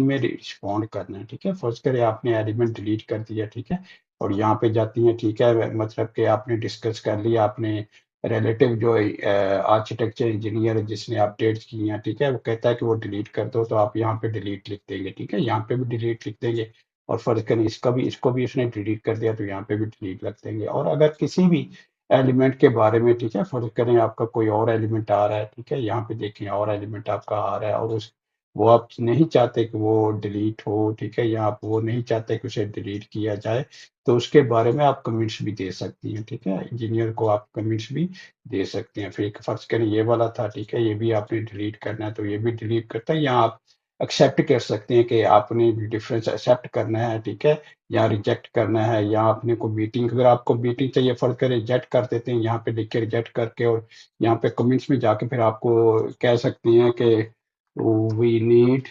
में रिस्पॉन्ड करना है, ठीक है। फर्ज करें आपने एलिमेंट डिलीट कर दिया, ठीक है, और यहाँ पे जाती हैं, ठीक है, मतलब कि आपने डिस्कस कर लिया, आपने रिलेटिव जो आर्किटेक्चर इंजीनियर जिसने अपडेट्स की हैं, ठीक है, वो कहता है कि वो डिलीट कर दो, तो आप यहाँ पे डिलीट लिख देंगे, ठीक है, यहाँ पे भी डिलीट लिख देंगे। और फर्ज करें इसको भी उसने डिलीट कर दिया, तो यहाँ पे भी डिलीट लिख देंगे। और अगर किसी भी एलिमेंट के बारे में, ठीक है, फर्ज करें आपका कोई और एलिमेंट आ रहा है, ठीक है, यहाँ पे देखें और एलिमेंट आपका आ रहा है, और उस वो आप नहीं चाहते कि वो डिलीट हो, ठीक है, या आप वो नहीं चाहते कि उसे डिलीट किया जाए, तो उसके बारे में आप कमेंट्स भी दे सकती हैं, ठीक है, इंजीनियर को आप कमेंट्स भी दे सकते हैं। फिर फर्ज करें ये वाला था, ठीक है, ये भी आपने डिलीट करना है, तो ये भी डिलीट करता है, या आप एक्सेप्ट कर सकते हैं कि आपने डिफरेंस एक्सेप्ट करना है, ठीक है, या रिजेक्ट करना है, या आपने को मीटिंग, अगर आपको मीटिंग चाहिए, फर्ज करें रिजेक्ट कर देते हैं, यहाँ पे लिख के रिजेक्ट करके, और यहाँ पे कमेंट्स में जाके फिर आपको कह सकते हैं कि we need